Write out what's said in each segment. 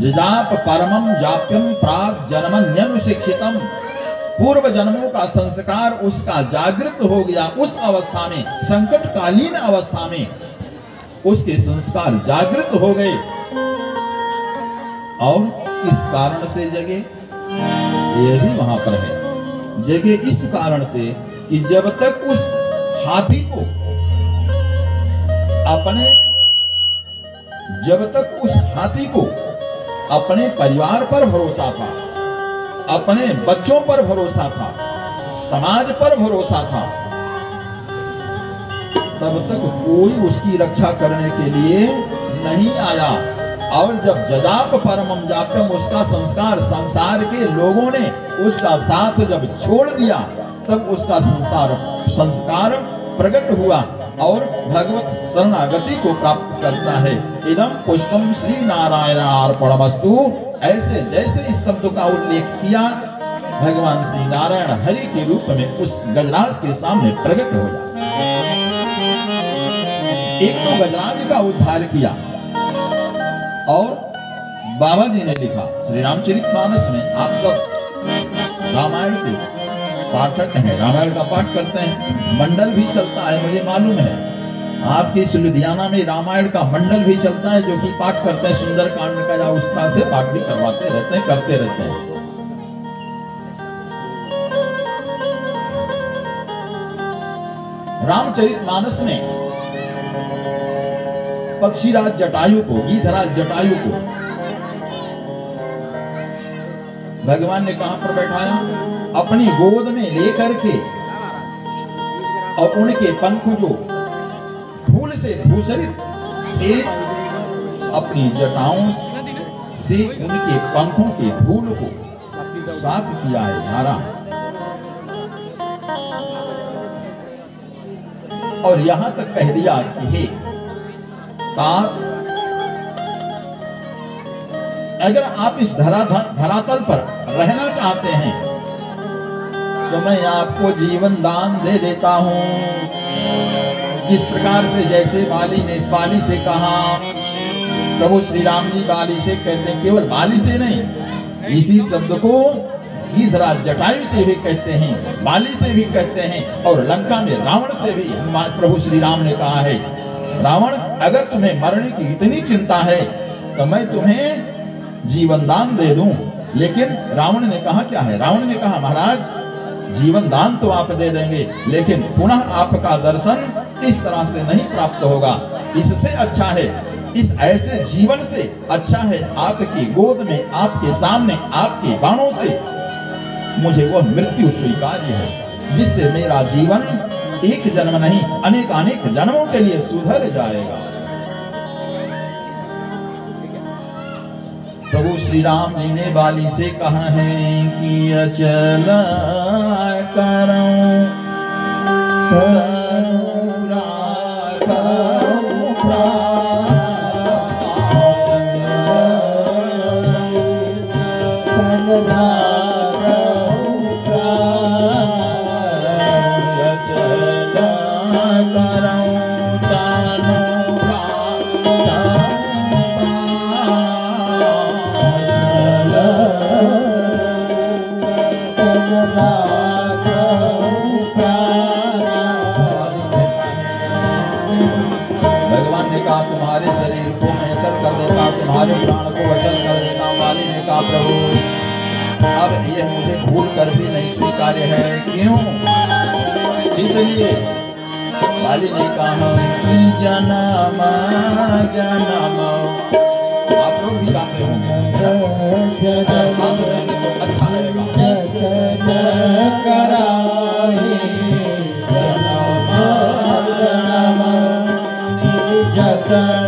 जजाप परमम जाप्यम प्राग जन्मन्यनुशिक्षितम, पूर्व जन्मों का संस्कार उसका जागृत हो गया। उस अवस्था में, संकटकालीन अवस्था में उसके संस्कार जागृत हो गए। और किस कारण से जगे, ये भी वहां पर है। जगे इस कारण से कि जब तक उस हाथी को अपने परिवार पर भरोसा था, अपने बच्चों पर भरोसा था, समाज पर भरोसा था, तब तक कोई उसकी रक्षा करने के लिए नहीं आया। और जब जजाप परमम जाप्यम, उसका संस्कार संसार के लोगों ने उसका साथ जब छोड़ दिया, तब उसका संस्कार प्रकट हुआ और भगवत शरणागति को प्राप्त करता है। इदम पुष्पम श्री नारायण अर्पणमस्तु, ऐसे जैसे इस शब्द का उल्लेख किया, भगवान श्री नारायण हरि के रूप में उस गजराज के सामने प्रकट हो गया। एक तो गजराज का उद्धार किया, और बाबा जी ने लिखा श्री रामचरितमानस में, आप सब रामायण के पाठक हैं, रामायण का पाठ करते हैं, मंडल भी चलता है, मुझे मालूम है आपकी इस लुधियाना में रामायण का मंडल भी चलता है, जो कि पाठ करते हैं, सुंदर कांड का या उस तरह से पाठ भी करवाते रहते हैं, करते रहते हैं। रामचरितमानस में पक्षीराज जटायु को, गीधराज जटायु को भगवान ने कहां पर बैठाया, अपनी गोद में लेकर के, और उनके पंख जो धूल से धूसरित थे, अपनी जटाओं से उनके पंखों के धूल को साफ किया है, झाड़ा। और यहां तक कह दिया कि हे तात, अगर आप इस धरातल पर रहना चाहते हैं तो मैं आपको जीवन दान दे देता हूं। इस प्रकार से जैसे बाली ने इस बाली से कहा, प्रभु श्री राम जी बाली से कहते हैं, केवल बाली से नहीं, इसी शब्द को गीधराज जटायु से भी कहते हैं, बाली से भी कहते हैं, और लंका में रावण से भी प्रभु श्री राम ने कहा है, रावण अगर तुम्हें मरने की इतनी चिंता है तो मैं तुम्हें जीवन दान दे दूं। लेकिन रावण ने कहा क्या है, रावण ने कहा महाराज जीवन दान तो आप दे देंगे, लेकिन पुनः आपका दर्शन इस तरह से नहीं प्राप्त होगा। इससे अच्छा है, इस ऐसे जीवन से अच्छा है आपकी गोद में, आपके सामने, आपके बाणों से मुझे वह मृत्यु स्वीकार्य है, जिससे मेरा जीवन एक जन्म नहीं अनेक अनेक जन्मों के लिए सुधर जाएगा। प्रभु श्री राम जी ने बाली से कहा है कि अचल करूं तनु राखूं प्राण, तनु राखूं प्राण, अचल करूं तनु राखूं तुम्हारे शरीर को मैं अचल कर देता हूं, तुम्हारे प्राण को अचल कर देता हूं। वाली ने कहा प्रभु अब यह मुझे भूल कर भी नहीं स्वीकार्य है, क्यों? इसलिए वाली ने कहा कि जन्म जन्म, आप लोग भी गाते होंगे, साथ देंगे तो अच्छा रहेगा। जतन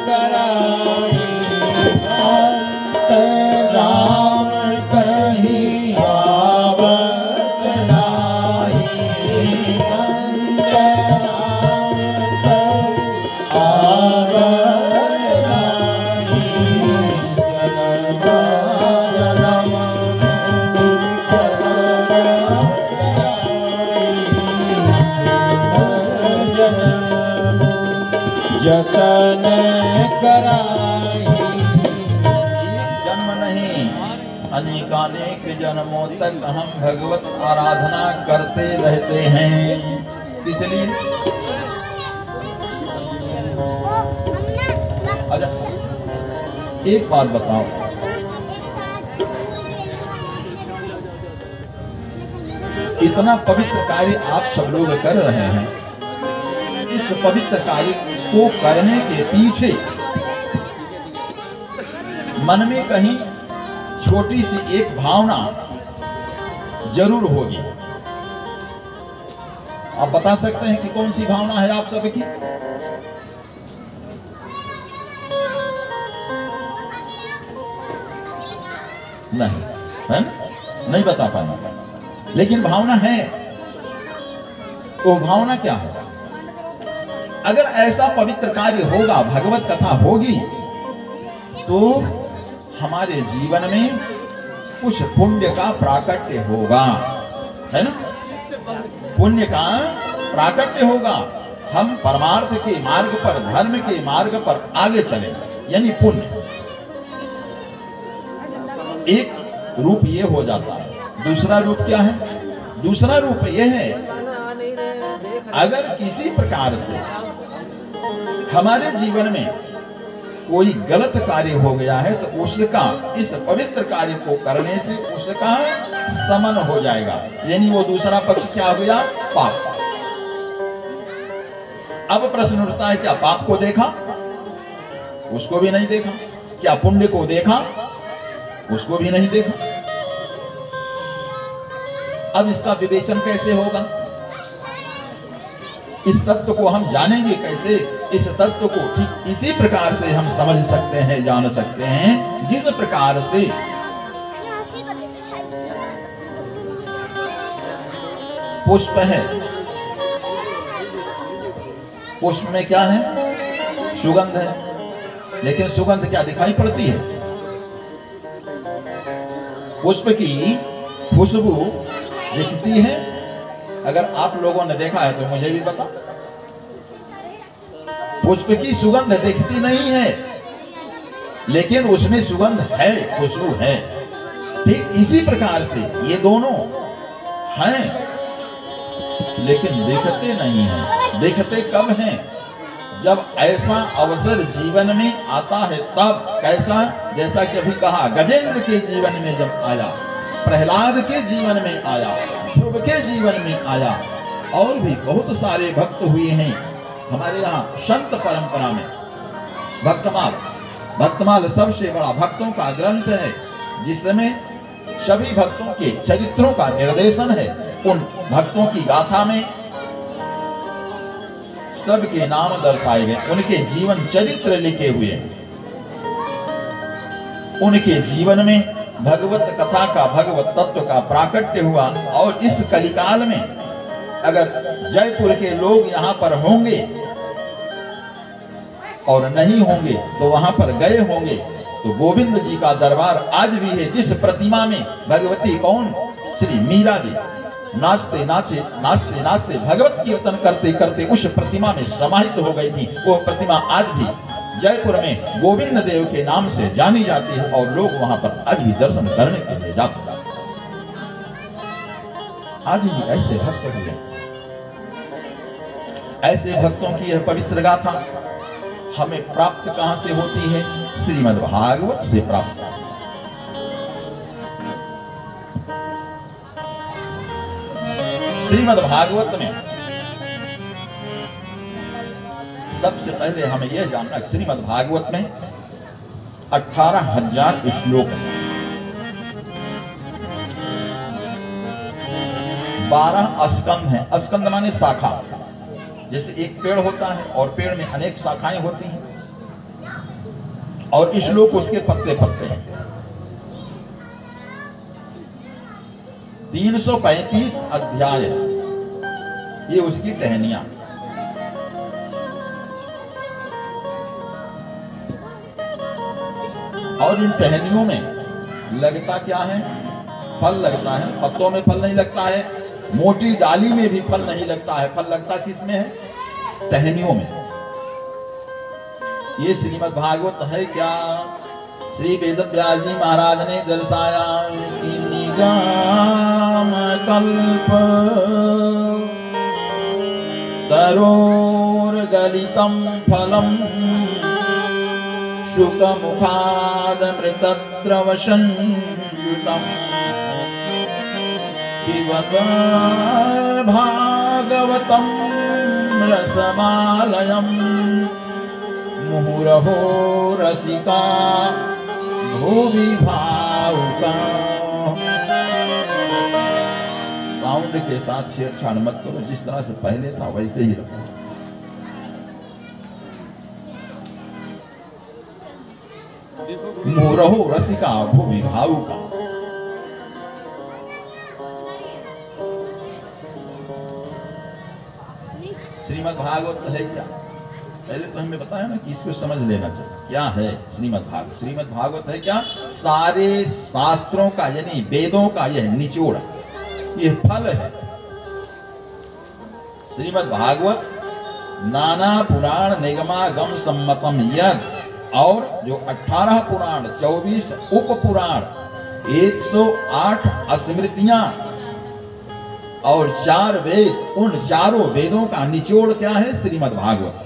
कराई अंतराम कहीं आवत नाही, अंतराम कहीं आवत नाही। अनेकानेक जन्मों तक हम भगवत आराधना करते रहते हैं। इसलिए अच्छा एक बात बताओ, इतना पवित्र कार्य आप सब लोग कर रहे हैं, इस पवित्र कार्य को करने के पीछे मन में कहीं छोटी सी एक भावना जरूर होगी। आप बता सकते हैं कि कौन सी भावना है आप सबकी? नहीं है, नहीं बता पाना, लेकिन भावना है। तो भावना क्या है? अगर ऐसा पवित्र कार्य होगा, भगवत कथा होगी, तो हमारे जीवन में कुछ पुण्य का प्राकट्य होगा, है ना? पुण्य का प्राकट्य होगा। हम परमार्थ के मार्ग पर, धर्म के मार्ग पर आगे चले, यानी पुण्य। एक रूप ये हो जाता है। दूसरा रूप क्या है? दूसरा रूप यह है, अगर किसी प्रकार से हमारे जीवन में कोई गलत कार्य हो गया है तो उसका, इस पवित्र कार्य को करने से उसका समन हो जाएगा, यानी वो दूसरा पक्ष क्या हो गया? पाप। अब प्रश्न उठता है, क्या पाप को देखा? उसको भी नहीं देखा। क्या पुण्य को देखा? उसको भी नहीं देखा। अब इसका विवेचन कैसे होगा? इस तत्व को हम जानेंगे कैसे? इस तत्व को ठीक इसी प्रकार से हम समझ सकते हैं, जान सकते हैं, जिस प्रकार से पुष्प है, पुष्प में क्या है? सुगंध है, लेकिन सुगंध क्या दिखाई पड़ती है? पुष्प की खुशबू दिखती है। अगर आप लोगों ने देखा है तो मुझे भी बता। पुष्प की सुगंध दिखती नहीं है, लेकिन उसमें सुगंध है, खुशबू है। ठीक इसी प्रकार से ये दोनों हैं, लेकिन दिखते नहीं हैं। दिखते कब हैं? जब ऐसा अवसर जीवन में आता है तब। कैसा? जैसा कि अभी कहा, गजेंद्र के जीवन में जब आया, प्रहलाद के जीवन में आया, ध्रुव के जीवन में आया, और भी बहुत सारे भक्त हुए हैं हमारे यहाँ संत परंपरा में। भक्तमाल, भक्तमाल सबसे बड़ा भक्तों का ग्रंथ है, जिसमें सभी भक्तों के चरित्रों का निर्देशन है। उन भक्तों की गाथा में सबके नाम दर्शाए गए, उनके जीवन चरित्र लिखे हुए हैं। उनके जीवन में भगवत कथा का, भगवत तत्व का प्राकट्य हुआ। और इस कलिकाल में अगर जयपुर के लोग यहाँ पर होंगे और नहीं होंगे तो वहां पर गए होंगे, तो गोविंद जी का दरबार आज भी है। जिस प्रतिमा में भगवती कौन? श्री मीरा जी नाचते नाचते भगवत कीर्तन करते करते उस प्रतिमा में समाहित हो गई थी। वो प्रतिमा आज भी जयपुर में गोविंद देव के नाम से जानी जाती है, और लोग वहां पर आज भी दर्शन करने के लिए जाते हैं। आज भी ऐसे भक्त हुए। ऐसे भक्तों की यह पवित्र गाथा हमें प्राप्त कहां से होती है? श्रीमद् भागवत से प्राप्त। श्रीमद् भागवत में सबसे पहले हमें यह जानना, श्रीमद् भागवत में 18,000 श्लोक है, 12 स्कंद हैं। स्कंद माने शाखा। जैसे एक पेड़ होता है और पेड़ में अनेक शाखाएं होती हैं, और श्लोक उसके पत्ते पत्ते हैं। 335 अध्याय, ये उसकी टहनियां। और इन टहनियों में लगता क्या है? फल लगता है। पत्तों में फल नहीं लगता है, मोटी डाली में भी फल नहीं लगता है। फल लगता किसमें है? टहनियों में। ये श्रीमद् भागवत है क्या? श्री वेद व्यास जी महाराज ने दर्शाया कि निगम कल्प तरोर्गलितं फलम् शुकमुखादमृतद्रवसंयुतम् पिबत भागवतं रसमालयम् मुहुरहो रसिका भुवि भावुका। साउंड के साथ छेड़छाड़ मत करो, जिस तरह से पहले था वैसे ही रखो। मुहुरहो रसिका भुवि भावुका। श्रीमद् भागवत है क्या? पहले तो हमें बताया ना कि इसको समझ लेना चाहिए क्या है श्रीमद् भागवत। श्रीमद् भागवत है क्या? सारे शास्त्रों का यानी वेदों का यह निचोड़, ये फल है। श्रीमद् भागवत नाना पुराण निगमागम सम्मतम यद, और जो 18 पुराण, 24 उप पुराण, 108 स्मृतियां और 4 वेद, उन चारों वेदों का निचोड़ क्या है? श्रीमद् भागवत।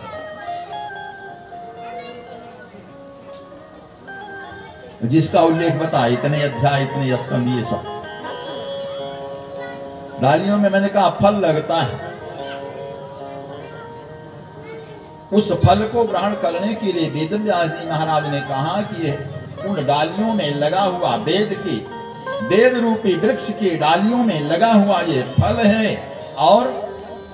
जिसका उल्लेख बता इतने अध्याय, इतने स्कंद, ये सब डालियों में मैंने कहा फल लगता है। उस फल को ग्रहण करने के लिए वेद व्यास जी महाराज ने कहा कि उन डालियों में लगा हुआ वेद रूपी वृक्ष की डालियों में लगा हुआ ये फल है। और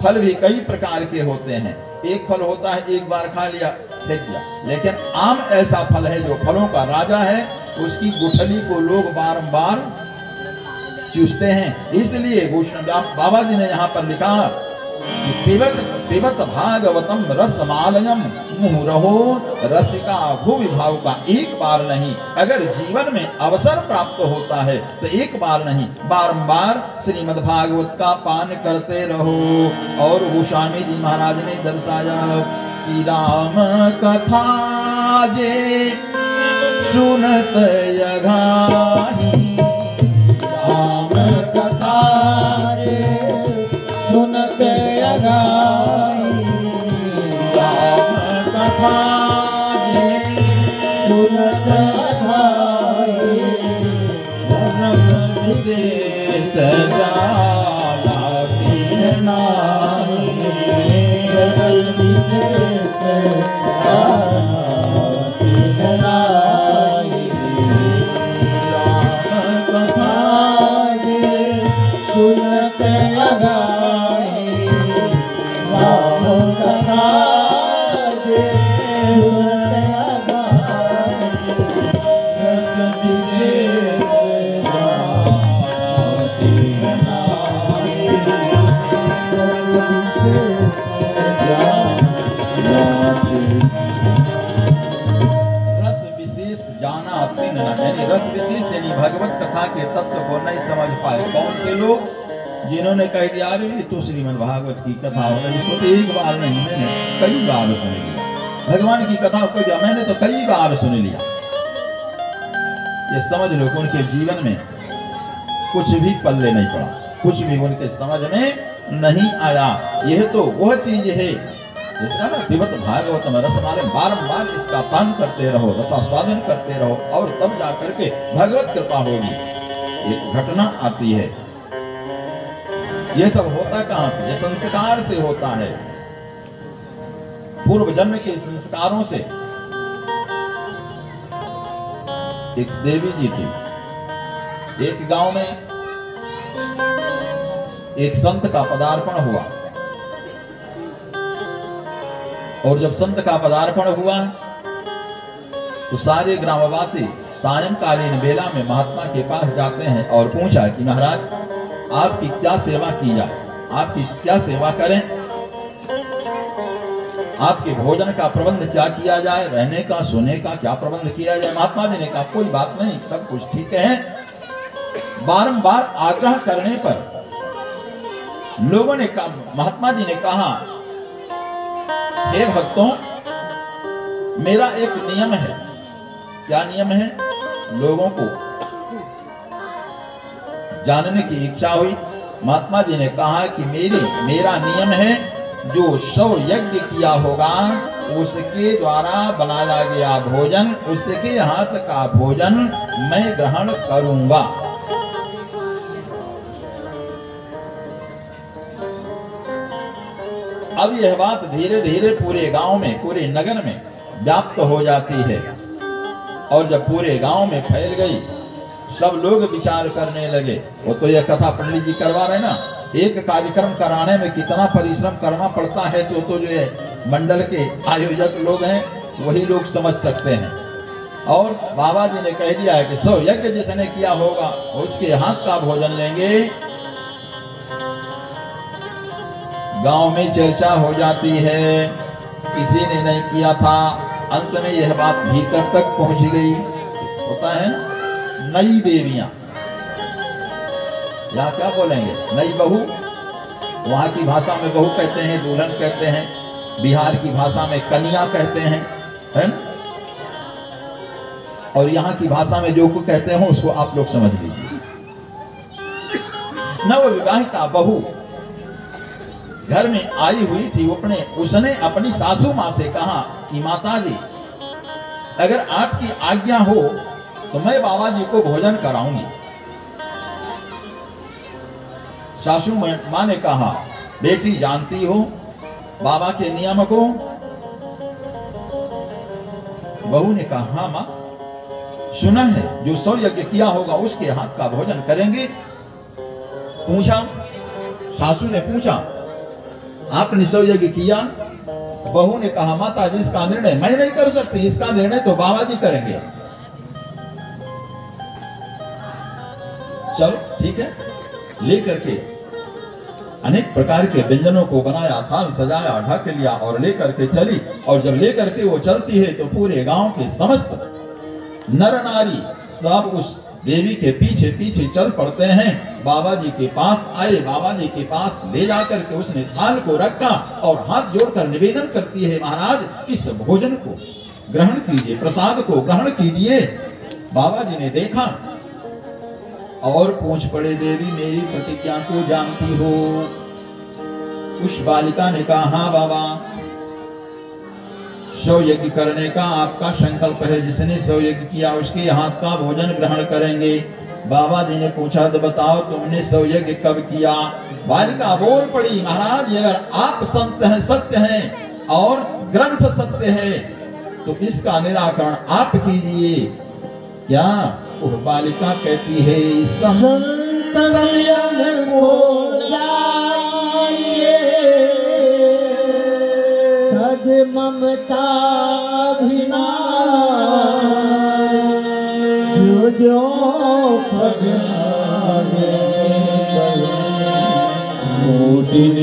फल भी कई प्रकार के होते हैं। एक फल होता है एक बार खा लिया फेंक दिया, लेकिन आम ऐसा फल है जो फलों का राजा है। उसकी गुठली को लोग बारंबार चूसते हैं। इसलिए बाबा जी ने यहाँ पर लिखा कि पिबत भागवतम रसमालयम मुहुरहो रसिका भुवि भावुका। एक बार नहीं, अगर जीवन में अवसर प्राप्त होता है तो एक बार नहीं, बारंबार श्रीमद् भागवत का पान करते रहो। और गोस्वामी जी महाराज ने दर्शाया कि राम कथा जे सुनत यघाही, राम कथा रे सुनत यघाही, राम कथा जे सुनत यघाही, रस विशेष जाला तीन नाही, रस विशेष जाला तीन नाही, राम कथा जे सुनत यघाही, राम कथा जे सुनत यघाही, रस विशेष जाला तीन नाही, रस विशेष जाला तीन। रस विशेष जाना तीन ना, यानी रस विशेष यानी भगवत कथा के तत्व को नहीं समझ पाए। कौन से लोग? जिन्होंने कह दिया अरे ये तो श्रीमद् भागवत की कथा होगा, इसको तो एक बार नहीं, मैंने कई बार सुन लिया। भगवान की कथा को दिया मैंने तो कई बार सुन लिया। ये समझ लो कि उनके जीवन में कुछ भी पल्ले नहीं पड़ा, कुछ भी उनके समझ में नहीं आया। यह तो वह चीज है जिसका ना पिबत भागवतम रसमालयम, बारंबार इसका पान करते रहो, रसास्वादन करते रहो, और तब जाकर के भगवत कृपा होगी। एक घटना आती है। यह सब होता कहां से? यह संस्कार से होता है, पूर्व जन्म के संस्कारों से। एक देवी जी थी। एक गांव में एक संत का पदार्पण हुआ, और जब संत का पदार्पण हुआ तो सारे ग्रामवासी सायंकालीन बेला में महात्मा के पास जाते हैं और पूछा कि महाराज आपकी क्या सेवा की जाए, आपकी क्या सेवा करें, आपके भोजन का प्रबंध क्या किया जाए, रहने का सोने का क्या प्रबंध किया जाए। महात्मा जी ने कहा कोई बात नहीं, सब कुछ ठीक है। बारंबार आग्रह करने पर लोगों ने कहा, महात्मा जी ने कहा हे भक्तों, मेरा एक नियम है। क्या नियम है? लोगों को जानने की इच्छा हुई। महात्मा जी ने कहा कि मेरा नियम है, जो 100 यज्ञ किया होगा उसके द्वारा बनाया गया भोजन, उसके हाथ का भोजन मैं ग्रहण करूंगा। अब यह बात धीरे धीरे पूरे गांव में, पूरे नगर में व्याप्त हो जाती है, और जब पूरे गांव में फैल गई, सब लोग विचार करने लगे। वो तो यह कथा पंडित जी करवा रहे ना, एक कार्यक्रम कराने में कितना परिश्रम करना पड़ता है, तो जो है मंडल के आयोजक लोग हैं वही लोग समझ सकते हैं। और बाबा जी ने कह दिया है कि 100 यज्ञ जिसने किया होगा उसके हाथ का भोजन लेंगे। गांव में चर्चा हो जाती है, किसी ने नहीं किया था, अंत में यह बात भीतर तक पहुंच गई। होता है नई देवियां, यहाँ क्या बोलेंगे, नई बहू, वहां की भाषा में बहू कहते हैं, दुल्हन कहते हैं, बिहार की भाषा में कन्या कहते हैं, है ना? और यहाँ की भाषा में जो कुछ कहते हैं उसको आप लोग समझ लीजिए। नवविवाहिता बहू घर में आई हुई थी, उसने अपनी सासू माँ से कहा कि माता जी, अगर आपकी आज्ञा हो तो मैं बाबा जी को भोजन कराऊंगी। सासू माँ ने कहा, बेटी जानती हो बाबा के नियम को? बहू ने कहा, हाँ माँ, सुना है, जो 100 यज्ञ किया होगा उसके हाथ का भोजन करेंगे। पूछा, सासू ने पूछा, आपने 100 यज्ञ किया? बहू ने कहा, माता जी इसका निर्णय मैं नहीं कर सकती, इसका निर्णय तो बाबा जी करेंगे। चलो ठीक है, लेकर के अनेक प्रकार के व्यंजनों को बनाया, थाल सजाया, ढक लिया और लेकर के चली। और जब लेकर के वो चलती है तो पूरे गांव के समस्त नर नारी सब उस देवी के पीछे पीछे चल पड़ते हैं। बाबा जी के पास आए, बाबा जी के पास ले जाकर के उसने थाल को रखा और हाथ जोड़कर निवेदन करती है, महाराज इस भोजन को ग्रहण कीजिए, प्रसाद को ग्रहण कीजिए। बाबा जी ने देखा और पूछ पड़े, देवी मेरी प्रतिज्ञा को जानती हो? उस बालिका ने कहा, हाँ बाबा, 100 यज्ञ करने का आपका संकल्प है, जिसने 100 यज्ञ किया उसके हाथ का भोजन ग्रहण करेंगे। बाबा जी ने पूछा, तो बताओ तुमने 100 यज्ञ कब किया? बालिका बोल पड़ी, महाराज अगर आप संत हैं, सत्य हैं और ग्रंथ सत्य है तो इसका निराकरण आप कीजिए। क्या? वो बालिका कहती है, संत को जाइए, तज ममता अभिमान, जो जो पग दिन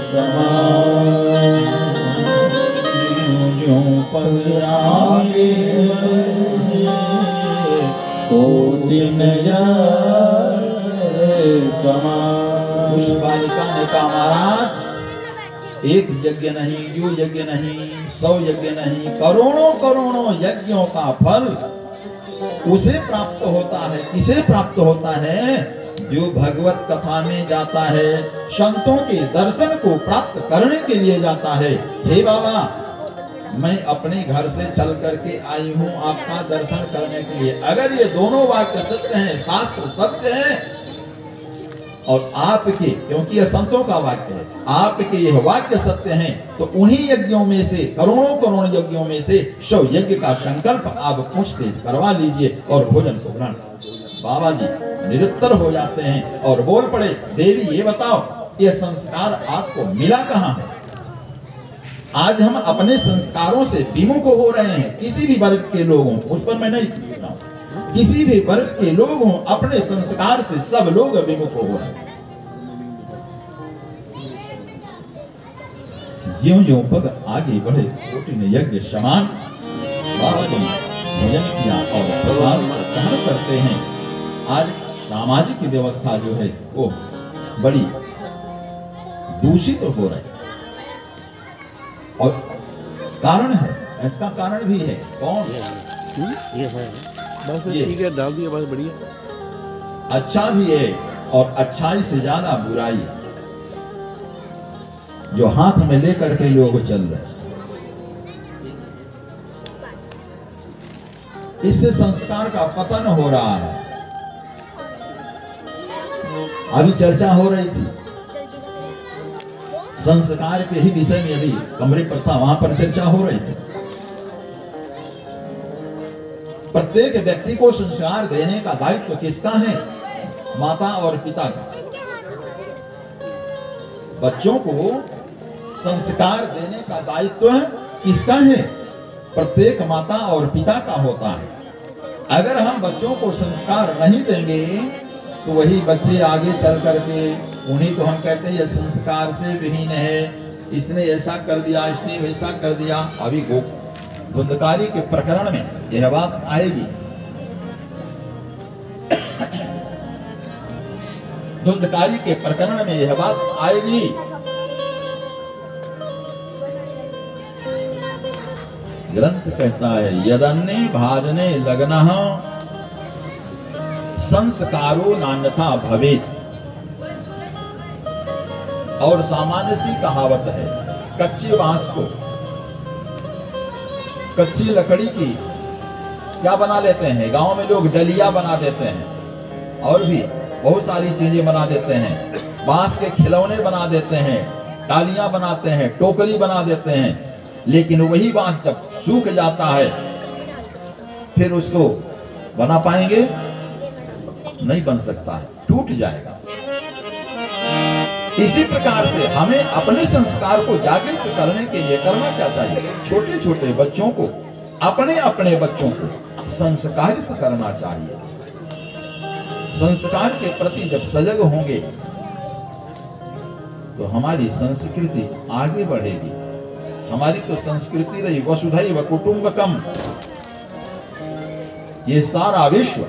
समान, जो पग आगे दिन समान। उस बालिका ने कहा, महाराज एक यज्ञ नहीं, 2 यज्ञ नहीं, 100 यज्ञ नहीं, करोड़ों करोड़ों यज्ञों का फल उसे प्राप्त होता है। किसे प्राप्त होता है? जो भगवत कथा में जाता है, संतों के दर्शन को प्राप्त करने के लिए जाता है। हे बाबा, मैं अपने घर से चल करके आई हूँ आपका दर्शन करने के लिए। अगर ये दोनों वाक्य सत्य हैं, शास्त्र सत्य है, और आपके, क्योंकि यह संतों का वाक्य है, आपके यह वाक्य सत्य हैं, तो उन्हीं यज्ञों में से, करोड़ों करोड़ यज्ञों में से 100 यज्ञ का संकल्प आप मुझसे करवा लीजिए और भोजन को ग्रहण। बाबा जी निरुत्तर हो जाते हैं और बोल पड़े, देवी ये बताओ, यह संस्कार आपको मिला कहाँ है? आज हम अपने संस्कारों से विमुख हो रहे हैं। किसी भी वर्ग के लोग हों, उस पर मैं नहीं पूछ रहा हूं, किसी भी वर्ग के लोग हों, अपने संस्कार से सब लोग विमुख हो रहे हैं। ज्यों-ज्यों पग आगे बढ़े, कोटिन यज्ञ समान। बाबा जी भोजन किया और प्रसाद ग्रहण करते हैं। आज सामाजिक व्यवस्था जो है वो बड़ी दूषित हो रही है, और कारण है, इसका कारण भी है कौन? ये है बस ये ठीक है, डाल दिया बस, बढ़िया। अच्छा भी है और अच्छाई से ज्यादा बुराई जो हाथ में लेकर के लोग चल रहे हैं, इससे संस्कार का पतन हो रहा है। अभी चर्चा हो रही थी संस्कार के ही विषय में, अभी कमरे पर था, वहां पर चर्चा हो रही थी। प्रत्येक व्यक्ति को संस्कार देने का दायित्व किसका है? माता और पिता का। बच्चों को संस्कार देने का दायित्व किसका है? प्रत्येक माता और पिता का होता है। अगर हम बच्चों को संस्कार नहीं देंगे तो वही बच्चे आगे चल करके, उन्हीं को हम कहते हैं ये संस्कार से विहीन है, इसने ऐसा कर दिया, इसने वैसा कर दिया। अभी धुंधकारी के प्रकरण में यह बात आएगी। धुंधकारी के प्रकरण में यह बात आएगी। ग्रंथ कहता है यदन्ने भाजने लगनः संस्कारो नान्यथा भवेत्। और सामान्य सी कहावत है, कच्चे बांस को, कच्ची लकड़ी की क्या बना लेते हैं? गांव में लोग डलिया बना देते हैं और भी बहुत सारी चीजें बना देते हैं। बांस के खिलौने बना देते हैं, डालियां बनाते हैं, टोकरी बना देते हैं। लेकिन वही बांस जब सूख जाता है फिर उसको बना पाएंगे? नहीं बन सकता है, टूट जाएगा। इसी प्रकार से हमें अपने संस्कार को जागृत करने के लिए करना क्या चाहिए? छोटे छोटे बच्चों को, अपने अपने बच्चों को संस्कारित करना चाहिए। संस्कार के प्रति जब सजग होंगे तो हमारी संस्कृति आगे बढ़ेगी। हमारी तो संस्कृति रही वसुधैव कुटुंबकम। ये सारा विश्व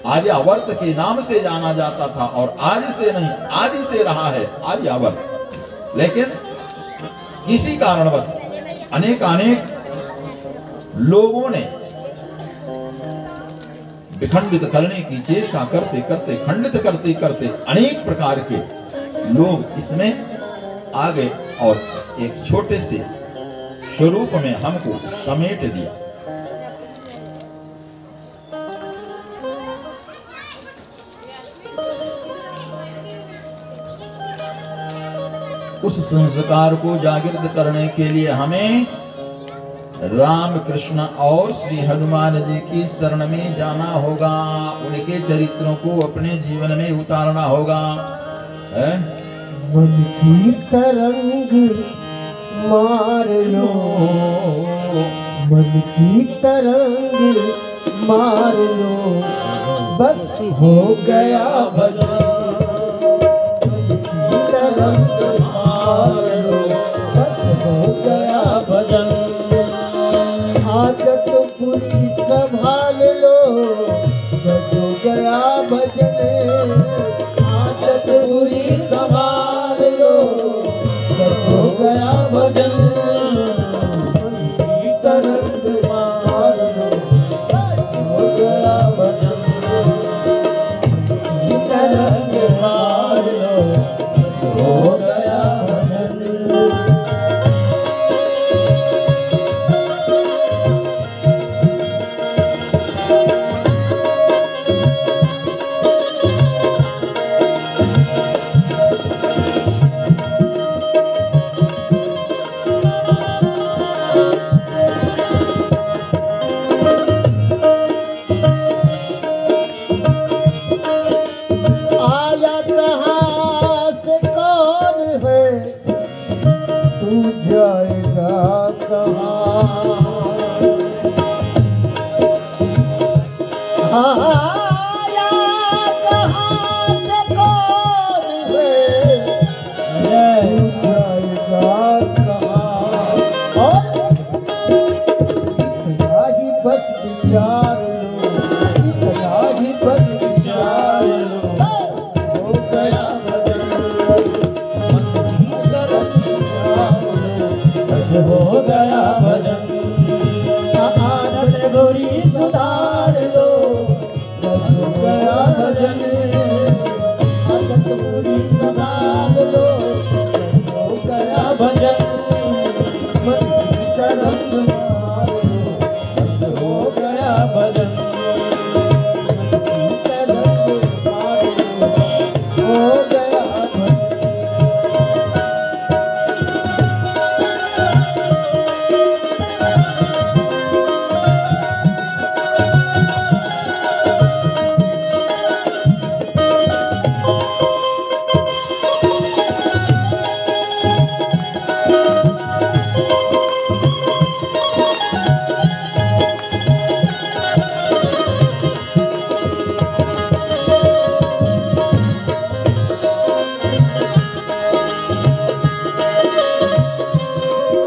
आर्यावर्त के नाम से जाना जाता था और आज से नहीं, आदि से रहा है आर्यावर्त। लेकिन किसी कारणवश अनेक लोगों ने विखंडित करने की चेष्टा करते करते, खंडित करते करते अनेक प्रकार के लोग इसमें आ गए और एक छोटे से स्वरूप में हमको समेट दिया। उस संस्कार को जागृत करने के लिए हमें राम कृष्ण और श्री हनुमान जी की शरण में जाना होगा। उनके चरित्रों को अपने जीवन में उतारना होगा। मन की तरंग मार लो, मन की तरंग मार लो, बस हो गया भजन। मन की तरंग मार लो, बस हो गया भजन। आदत बुरी संभाल लो, बस हो गया भजन। आदत बुरी संभाल लो, बस हो गया भजन। मन की तरंग मार लो, बस हो गया भजन। मन की तरंग मार लो, बस हो गया भजन। हो गया भजन। आनंद बुरी सुधार लो, बस हो गया भजन। आदत बुरी संभाल लो, बस हो गया भजन। मन की तरंग मार लो, बस हो गया भजन। मन की तरंग मार लो, हो गया भजन।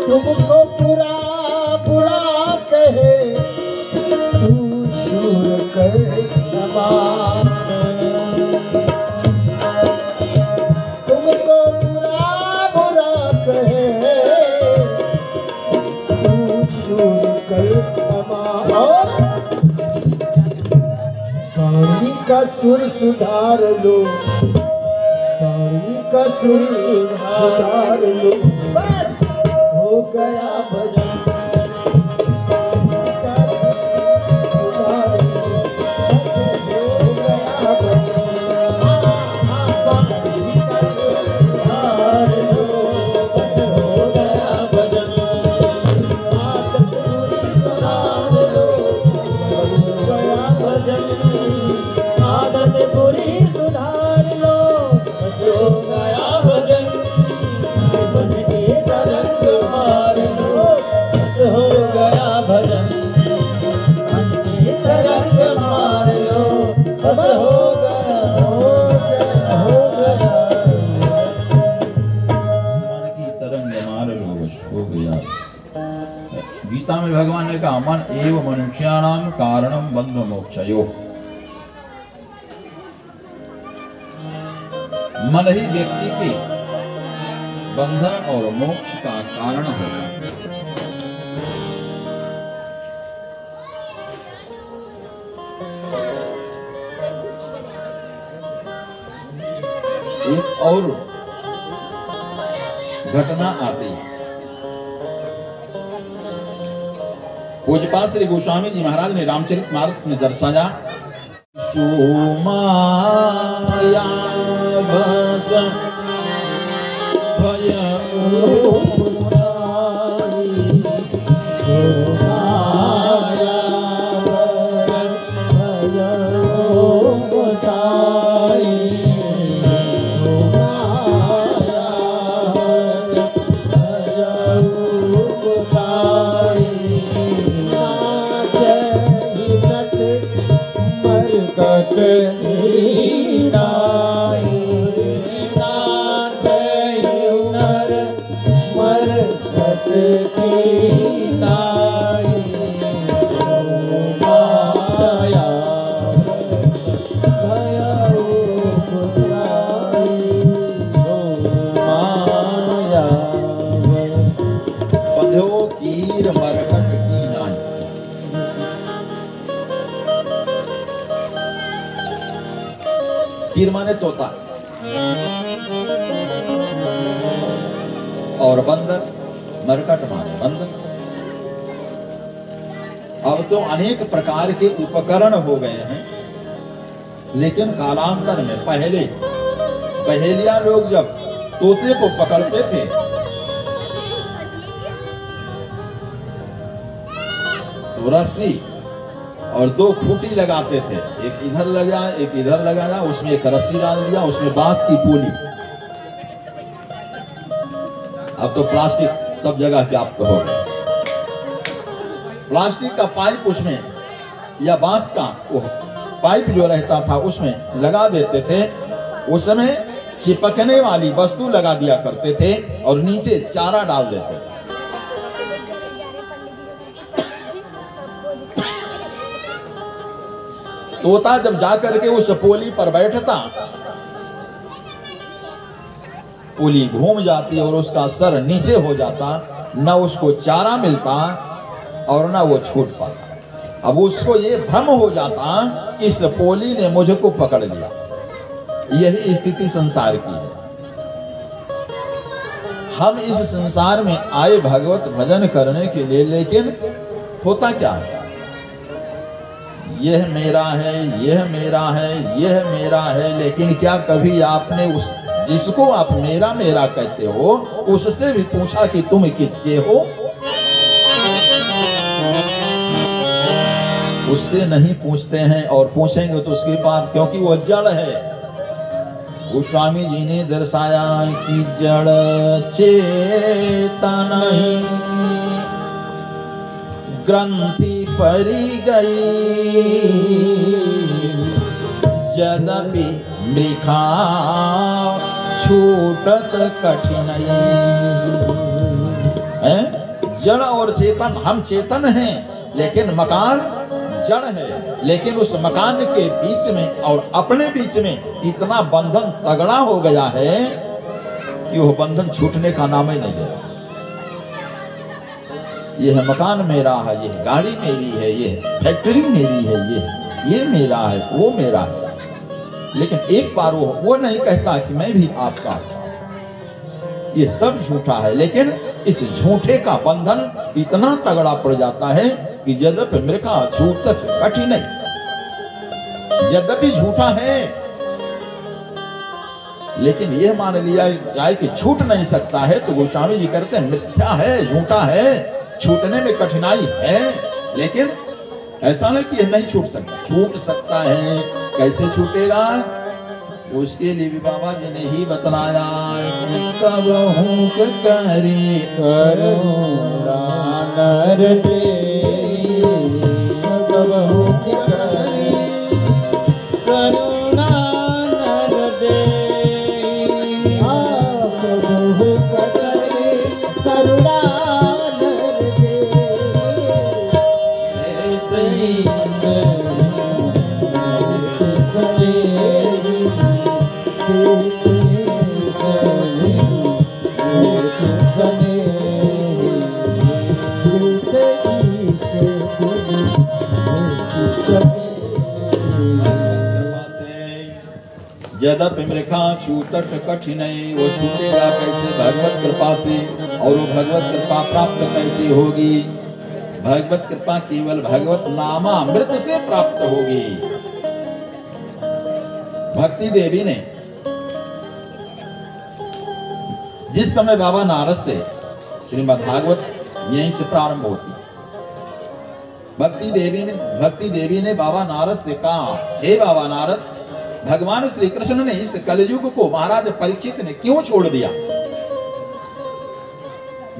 तुमको बुरा बुरा कहे, तू शूर कर क्षमा। तुमको बुरा बुरा कहे, तू शूर कर क्षमा। और वाणी का सुर सुधार लो, वाणी का सुर सुधार लो, बस हो गया भजन। का सुधार लो, बस हो गया भजन। वाणी का सुधार लो, बस हो गया भजन। आदत बुरी संभाल लो, बस हो गया भजन। आदत बुरी सुधार लो, बस हो गया भजन। मन की तरंग मार लो, बस हो गया भजन। मन की तरंग मार लो, बस हो गया मन की तरंग मार लो, बस हो गया। गीता में भगवान ने कहा मन एव मनुष्याणाम कारणम बंध मोक्षयो। मन ही व्यक्ति के बंधन और मोक्ष का कारण होता है। एक और घटना आती है। पूज्यपाद श्री गोस्वामी जी महाराज ने रामचरितमानस में दर्शाया, सोमाया बस भय उपसाई, सोमाया भय उपसाई। सोमाया भय उपसाई। नाचे ही नट मरकट हीराई। नाचे ही नर मरकट हीराई। सोमाया भय उपसाई। सोमाया बंध्यो कीर मरकट की नाई। कीर माने तोता और बंदर, मरकट माने बंदर। अब तो अनेक प्रकार के उपकरण हो गए हैं, लेकिन कालांतर में पहले पहेलिया लोग जब तोते को पकड़ते थे तो रस्सी और दो खूंटी लगाते थे, एक इधर लगा एक इधर लगाया, उसमें एक रस्सी डाल दिया, उसमें बांस की पूली। अब तो प्लास्टिक सब जगह व्याप्त हो गए। प्लास्टिक का पाइप उसमें या बांस का वो पाइप जो रहता था उसमें लगा देते थे। उस समय चिपकने वाली वस्तु लगा दिया करते थे और नीचे चारा डाल देते थे। तोता जब जाकर के उस पोली पर बैठता, पोली घूम जाती और उसका सर नीचे हो जाता, न उसको चारा मिलता और न वो छूट पाता। अब उसको ये भ्रम हो जाता कि इस पोली ने मुझको पकड़ लिया। यही स्थिति संसार की है। हम इस संसार में आए भगवत भजन करने के लिए, लेकिन होता क्या है, यह मेरा है, यह मेरा है, यह मेरा है। लेकिन क्या कभी आपने उस जिसको आप मेरा मेरा कहते हो उससे भी पूछा कि तुम किसके हो? उससे नहीं पूछते हैं, और पूछेंगे तो उसके पास, क्योंकि वो जड़ है। गोस्वामी जी ने दर्शाया कि जड़ चेतन ग्रंथि परी गई, यद्यपि मृखा छूटत कठिनाई। जड़ और चेतन, हम चेतन हैं लेकिन मकान जड़ है। लेकिन उस मकान के बीच में और अपने बीच में इतना बंधन तगड़ा हो गया है कि वो बंधन छूटने का नाम ही नहीं है। यह मकान मेरा है, यह गाड़ी मेरी है, यह फैक्ट्री मेरी है, ये मेरा है, वो मेरा है। लेकिन एक बार वो नहीं कहता कि मैं भी आपका हूं। ये सब झूठा है। लेकिन इस झूठे का बंधन इतना तगड़ा पड़ जाता है कि यद्यपि मृखा छूटत कठिन नहीं, यद्यपि झूठा है लेकिन यह मान लिया जाए कि छूट नहीं सकता है, तो गोस्वामी जी कहते हैं मिथ्या है, झूठा है, छूटने में कठिनाई है। लेकिन ऐसा नहीं कि यह नहीं छूट सकता, छूट सकता है। कैसे छूटेगा? उसके लिए भी बाबा जी ने ही बतलाया, कब हूँ करी करुणा नर दे, कब हूँ करी करुणा नर दे, कब हूँ करी करुणा नर दे, यद्यपि मृखा छूटत कठिन, वो छूटेगा कैसे? भगवत कृपा से। और वो भगवत कृपा प्राप्त कैसे होगी? भगवत कृपा केवल भगवत नामामृत से प्राप्त होगी। भक्ति देवी ने जिस समय बाबा नारद से श्रीमद् भागवत यहीं से प्रारंभ होती, भक्ति देवी ने बाबा नारद से कहा, हे बाबा नारद, भगवान श्री कृष्ण ने इस कलयुग को महाराज परीक्षित ने क्यों छोड़ दिया?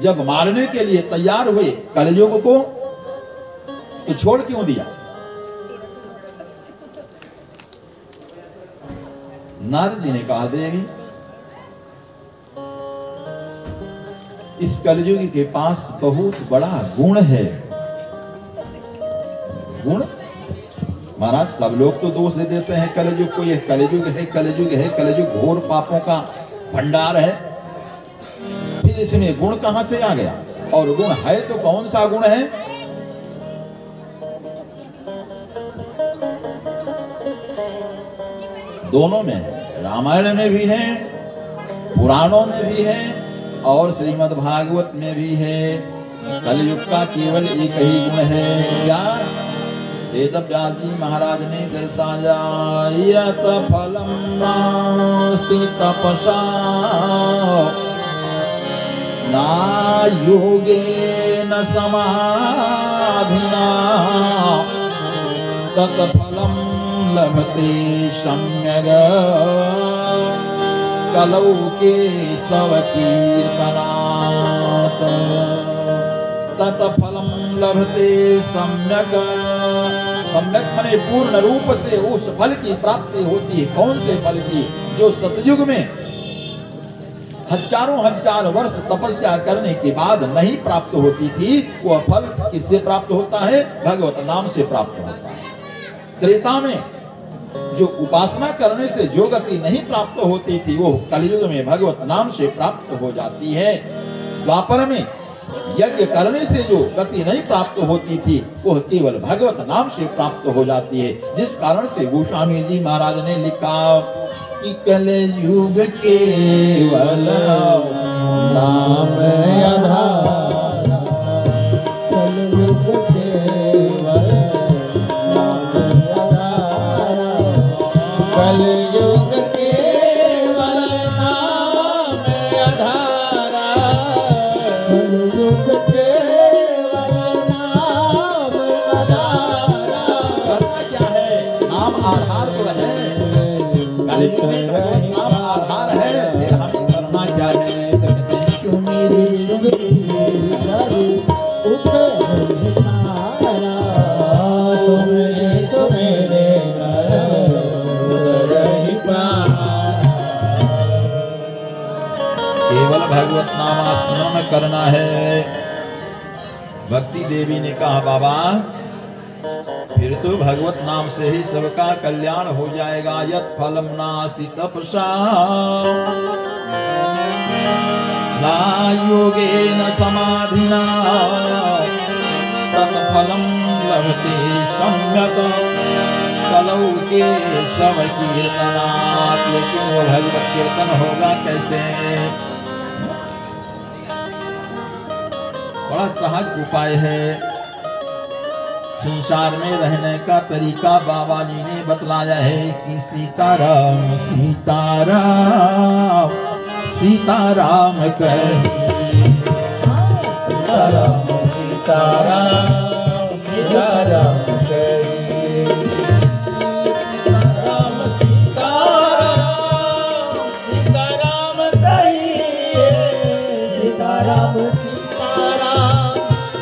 जब मारने के लिए तैयार हुए कलयुग को, तो छोड़ क्यों दिया? नारद जी ने कहा, देवी, इस कलयुग के पास बहुत बड़ा गुण है। गुण? महाराज सब लोग तो दोष दे देते हैं कलयुग को, ये कलयुग है, कलयुग है, कलयुग घोर पापों का भंडार है। फिर इसमें गुण कहां से आ गया? और गुण है तो कौन सा गुण है? दोनों में है, रामायण में भी है, पुराणों में भी है, और श्रीमद् भागवत में भी है। कलयुग का केवल एक ही गुण है, क्या? वेद व्यास जी महाराज ने दर्शाया, यत फलम नास्ति तपसा ना योगेन समाधिना, तत् फलम लभते सम्यग् कलौ केशव कीर्तनात्। तत् फलम लभते सम्यक, सम्यक माने पूर्ण रूप से उस फल की प्राप्ति होती है। कौन से फल की? जो सतयुग में हजारों हजार वर्ष तपस्या करने के बाद नहीं प्राप्त होती थी, वह फल किससे प्राप्त होता है? भगवत नाम से प्राप्त होता है। त्रेता में जो उपासना करने से जो गति नहीं प्राप्त होती थी, वो कलयुग में भगवत नाम से प्राप्त हो जाती है। द्वापर में यज्ञ करने से जो गति नहीं प्राप्त होती थी वह केवल भगवत नाम से प्राप्त हो जाती है। जिस कारण से गोस्वामी जी महाराज ने लिखा कि कलयुग केवल नाम आधार, कलयुग केवल नाम आधार, कलयुग केवल नाम आधार, कलयुग केवल नाम आधार। करना क्या है? नाम आधार तो है, कलयुग में भगवत नाम आधार है, फिर हमें करना क्या है? तो कहते हैं सुमिरे सुमिरे उतरतारा, सुमिरे सुमिरे उदय पारा। केवल भगवत नाम स्मरण करना है। भक्ति देवी ने कहा बाबा फिर तो भगवत नाम से ही सबका कल्याण हो जाएगा। यत् फलम नास्ति तपसा ना योगेन समाधिना तत् फलम लभते सम्यक कलौ केशव कीर्तनात्। लेकिन वो भगवत कीर्तन होगा कैसे? बड़ा सहज उपाय है। संसार में रहने का तरीका बाबा जी ने बतलाया है कि सीताराम सीताराम सीताराम कहिए, सीताराम सीताराम सीताराम कहिए, सीताराम सीताराम सीताराम कहिए, सीताराम सीताराम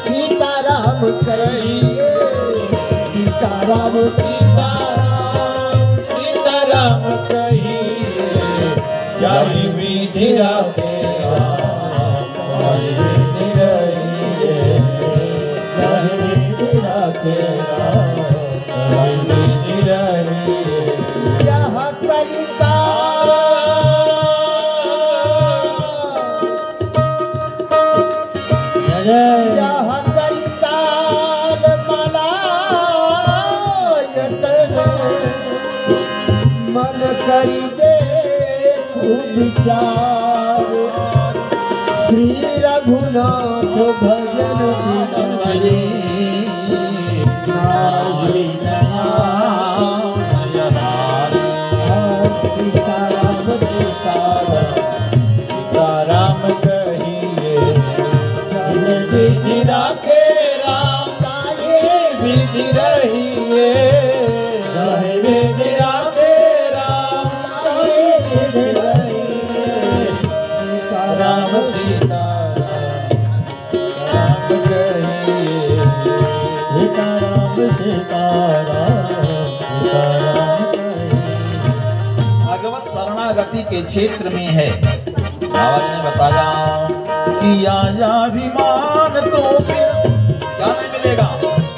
सीताराम कहिए, सीताराम सीताराम सीताराम कहिए। जाहि विधि राखे राम, जाहि विधि रहिए, जाहि विधि राखे राम, जाहि विधि रहिए। यह कलिका यह कलिकाल मलायतन, मन करि देखु विचार, श्री रघुनाथ भजन बिना नाहि सीताराम सीताराम सीताराम कहिए, जन विधि राखे राम, ताये विधि रहिए, जाहि विधि राखे राम, ताये विधि रहिए। सीताराम सीताराम राम कहिए, सीताराम सीताराम सीताराम कहिए। भगवत शरणागति के क्षेत्र में है। बाबा जी ने बताया कि या अभिमान तो फिर क्या नहीं मिलेगा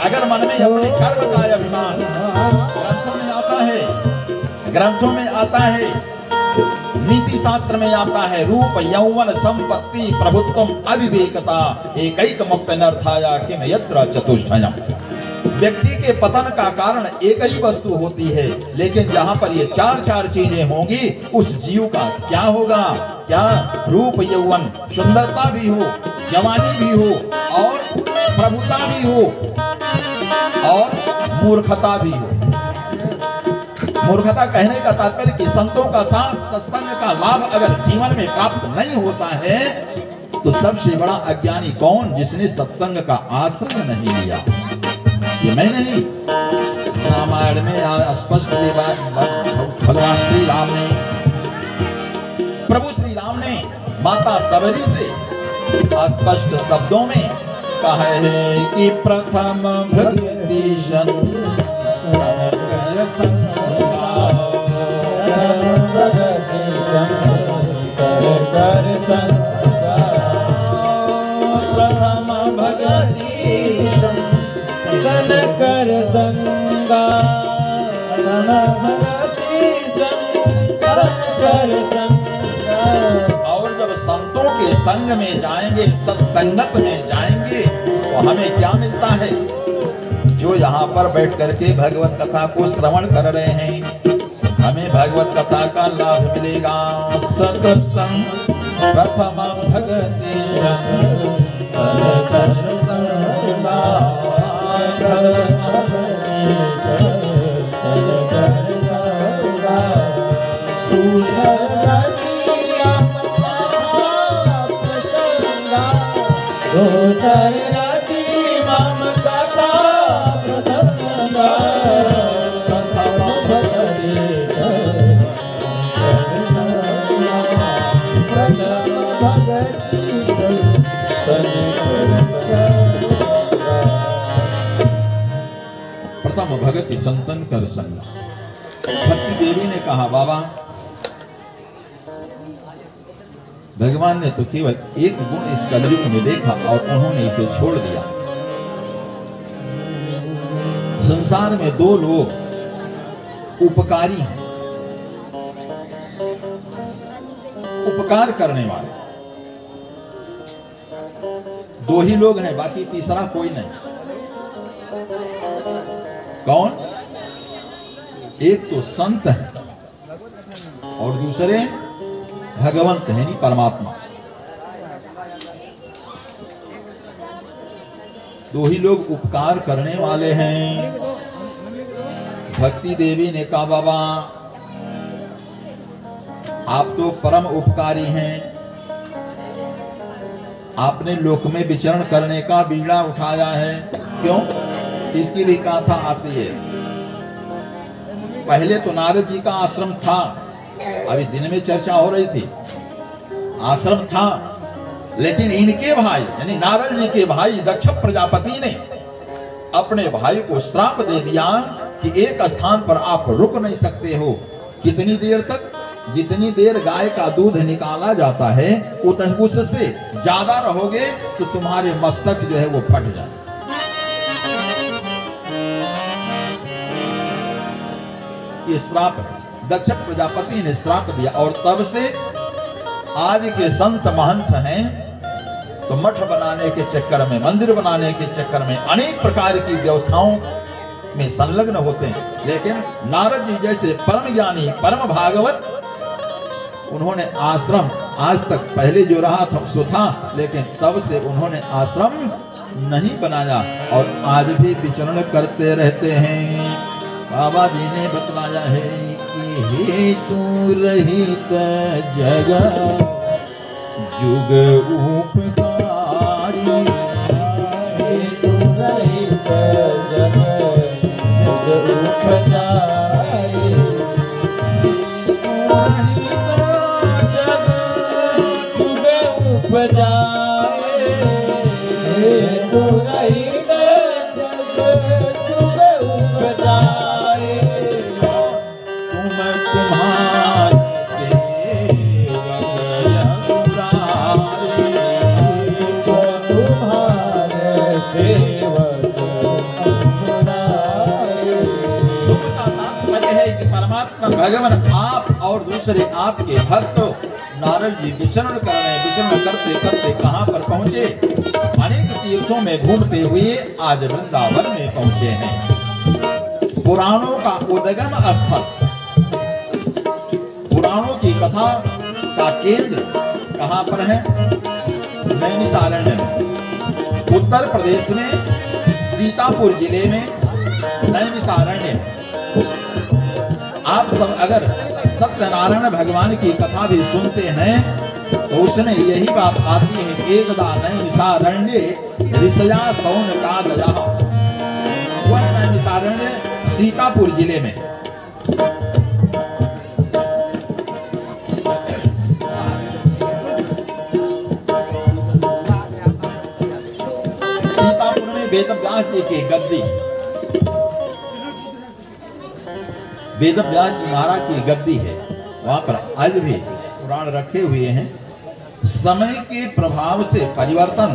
अगर मन में अपने कर्म का अभिमान। ग्रंथों में आता है, नीति शास्त्र में आता है, रूप यौवन संपत्ति प्रभुत्वम अविवेकता एकैक मुक्त नर्थाया किम यत्र चतुष्टयम्। व्यक्ति के पतन का कारण एक ही वस्तु होती है, लेकिन जहाँ पर ये चार चार चीजें होंगी उस जीव का क्या होगा? क्या रूप यौवन, सुंदरता भी हो, जवानी भी हो और प्रभुता भी हो और मूर्खता भी हो। मूर्खता कहने का तात्पर्य कि संतों का साथ सत्संग का लाभ अगर जीवन में प्राप्त नहीं होता है तो सबसे बड़ा अज्ञानी कौन? जिसने सत्संग का आश्रय नहीं लिया। ये मैं नहीं, रामायण में स्पष्ट भगवान श्री राम ने, प्रभु श्री राम ने माता सबरी से स्पष्ट शब्दों में कहा है कि प्रथम भक्ति प्रथम भगति कर संगा, भगति कर संगा। और जब संतों के संग में जाएंगे, सत्संगत में जाएंगे तो हमें क्या मिलता है? जो यहाँ पर बैठ करके भगवत कथा को श्रवण कर रहे हैं, हमें भगवत कथा का लाभ मिलेगा। सत्संग प्रथम भगति प्रथम भगति संतन कर संग। भक्ति देवी ने कहा, बाबा भगवान ने तो केवल एक गुण इस कलयुग में देखा और उन्होंने इसे छोड़ दिया। संसार में दो लोग उपकारी हैं, उपकार करने वाले दो ही लोग हैं, बाकी तीसरा कोई नहीं। कौन? एक तो संत है और दूसरे भगवंत है, परमात्मा। दो ही लोग उपकार करने वाले हैं। भक्ति देवी ने कहा, बाबा आप तो परम उपकारी हैं, आपने लोक में विचरण करने का बीड़ा उठाया है। क्यों? इसकी भी गाथा आती है। पहले तो नारद जी का आश्रम था, अभी दिन में चर्चा हो रही थी, आश्रम था, लेकिन इनके भाई यानी नारद जी के भाई दक्ष प्रजापति ने अपने भाई को श्राप दे दिया कि एक स्थान पर आप रुक नहीं सकते हो। कितनी देर तक? जितनी देर गाय का दूध निकाला जाता है उससे ज्यादा रहोगे तो तुम्हारे मस्तक जो है वो फट जाए। ये श्राप है, दक्ष प्रजापति ने श्राप दिया। और तब से आज के संत महंत हैं तो मठ बनाने के चक्कर में, मंदिर बनाने के चक्कर में अनेक प्रकार की व्यवस्थाओं में संलग्न होते हैं। लेकिन नारद जी जैसे परम ज्ञानी, परम भागवत, उन्होंने आश्रम आज तक पहले जो रहा था सो था, लेकिन तब से उन्होंने आश्रम नहीं बनाया और आज भी विचरण करते रहते हैं। बाबा जी ने बतलाया है कि हे तू रहित जग जुग उपकारी, हे तू रहित जग जुग उपकारी, उपजाए, तू रहित जग जुग उपजाए, तुम तुम्हारे सेवक असुरारे, तुम तुम्हारे सेवक असुरारे। दुख का तात्पर्य है कि परमात्मा भगवान आप और दूसरे आपके भक्त नारद जी विचरण कर रहे हैं। विचरण करते करते कहां पर पहुंचे? अनेक तीर्थों में घूमते हुए आज वृंदावन में पहुंचे हैं। पुराणों का उद्गम स्थल, पुराणों की कथा का केंद्र कहां पर है? नैमिषारण्य में, उत्तर प्रदेश में, सीतापुर जिले में नैमिषारण्य। आप सब अगर सत्यनारायण भगवान की कथा भी सुनते हैं तो उसमें यही बात आती है, एकदा नैमिषारण्ये ऋषया सौनकादया। वह नैमिषारण्य सीतापुर जिले में। सीतापुर में वेदव्यास जी की गद्दी, वेदव्यास महाराज की गद्दी है। वहां पर आज भी पुराण रखे हुए हैं। समय के प्रभाव से परिवर्तन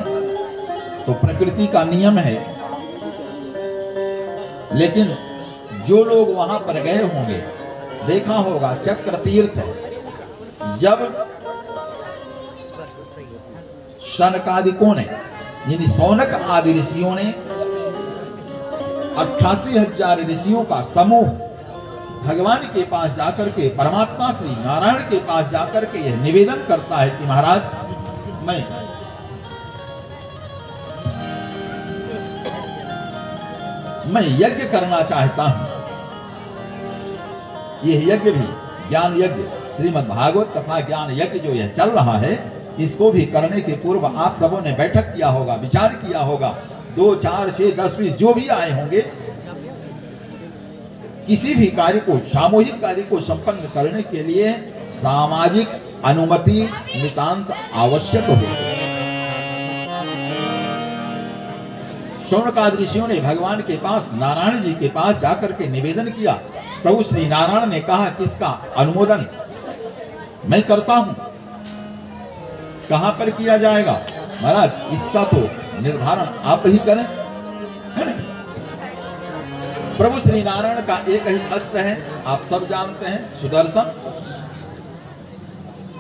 तो प्रकृति का नियम है, लेकिन जो लोग वहां पर गए होंगे देखा होगा चक्र तीर्थ है। जब शनकादिकों ने यानी सौनक आदि ऋषियों ने 88,000 ऋषियों का समूह भगवान के पास जाकर के, परमात्मा श्री नारायण के पास जाकर के यह निवेदन करता है कि महाराज मैं यज्ञ करना चाहता हूं। यह यज्ञ भी ज्ञान यज्ञ, श्रीमद् भागवत तथा ज्ञान यज्ञ जो यह चल रहा है, इसको भी करने के पूर्व आप सबों ने बैठक किया होगा, विचार किया होगा। 2, 4, 6, 10, 20 जो भी आए होंगे, किसी भी कार्य को, सामूहिक कार्य को संपन्न करने के लिए सामाजिक अनुमति नितांत आवश्यक होती है। शौनकादि ऋषियों ने भगवान के पास, नारायण जी के पास जाकर के निवेदन किया। प्रभु श्री नारायण ने कहा किसका अनुमोदन मैं करता हूं। कहां पर किया जाएगा महाराज, इसका तो निर्धारण आप ही करें। प्रभु श्री नारायण का एक ही अस्त्र है, आप सब जानते हैं, सुदर्शन।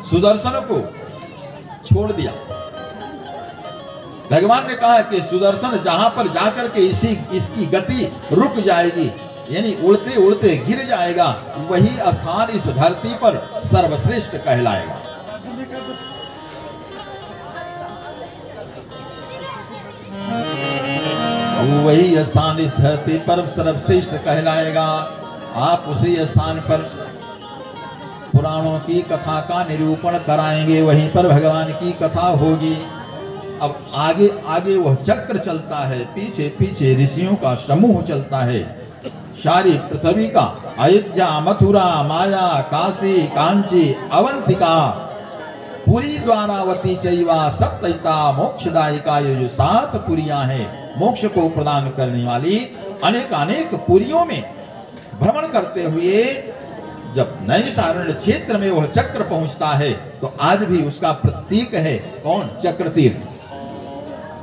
सुदर्शन को छोड़ दिया। भगवान ने कहा कि सुदर्शन जहां पर जाकर के इसकी गति रुक जाएगी, यानी उड़ते उड़ते गिर जाएगा, वही स्थान इस धरती पर सर्वश्रेष्ठ कहलाएगा। वही स्थान इस धरती पर सर्वश्रेष्ठ कहलाएगा। आप उसी स्थान पर पुराणों की कथा का निरूपण कराएंगे, वहीं पर भगवान की कथा होगी। अब आगे आगे वह चक्र चलता है, पीछे पीछे ऋषियों का समूह चलता है। सारी पृथ्वी का, अयोध्या, मथुरा, माया, काशी, कांची, अवंतिका, पुरी, द्वारावती, चैवा, सप्तैता, मोक्षदायिका, ये जो 7 पुरियां हैं, मोक्ष को प्रदान करने वाली, अनेक अनेक पुरियों में भ्रमण करते हुए जब नैमिषारण्य क्षेत्र में वह चक्र पहुंचता है, तो आज भी उसका प्रतीक है कौन? चक्र तीर्थ।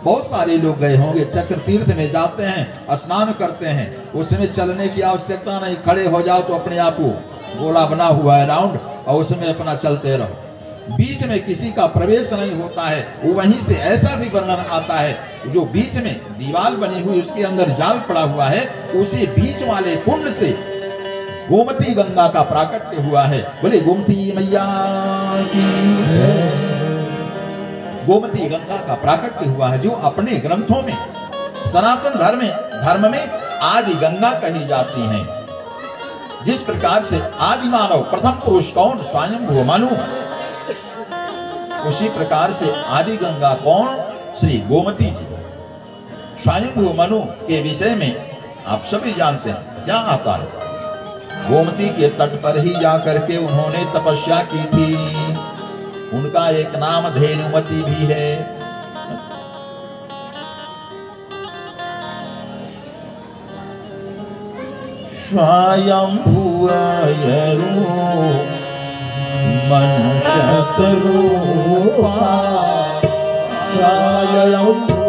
बहुत सारे लोग गए होंगे, चक्र तीर्थ में जाते हैं, स्नान करते हैं, उसमें चलने की आवश्यकता नहीं, खड़े हो जाओ तो अपने आप को गोला बना हुआ है राउंड, और उसमें अपना चलते रहो। बीच में किसी का प्रवेश नहीं होता है। वहीं से ऐसा भी वर्णन आता है, जो बीच में दीवार बनी हुई, उसके अंदर जाल पड़ा हुआ है, उसी बीच वाले कुंड से गोमती गंगा का प्राकट्य हुआ है। बोले गोमती मैया की। गोमती गंगा का प्राकट्य हुआ है, जो अपने ग्रंथों में सनातन धर्म में आदि गंगा कही जाती हैं। जिस प्रकार से आदि मानव प्रथम पुरुष कौन? स्वयंभू मनु। उसी प्रकार से आदि गंगा कौन? श्री गोमती जी। स्वयंभू मनु के विषय में आप सभी जानते हैं क्या आता है। गोमती के तट पर ही जाकर के उन्होंने तपस्या की थी। उनका एक नाम धेनुमती भी है। स्वयंभुव मनुष्य रूपा, स्वयंभू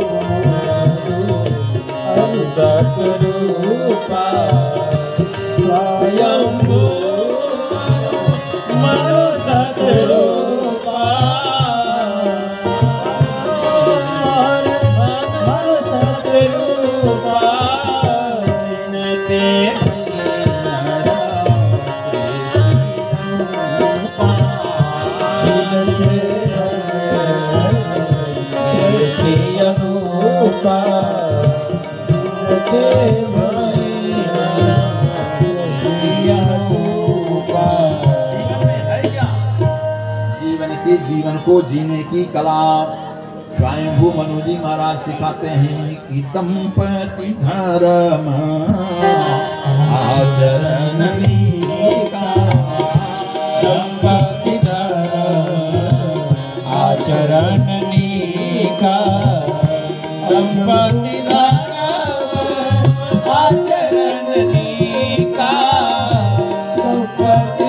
मनुष्य रूपा, स्वयंभू मनुष्य रूपा, मनुष्य रूपा, जिनते जीवन को जीने की कला स्वयंभू मनु जी महाराज सिखाते हैं कि दंपति धर्म आचरण का, दंपति धर्म आचरण का, दंपति धर्म आचरण का, दंपति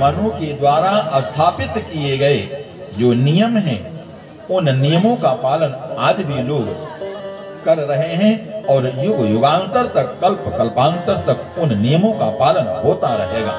मनु के द्वारा स्थापित किए गए जो नियम हैं, उन नियमों का पालन आज भी लोग कर रहे हैं और युग युगांतर तक, कल्प कल्पांतर तक उन नियमों का पालन होता रहेगा।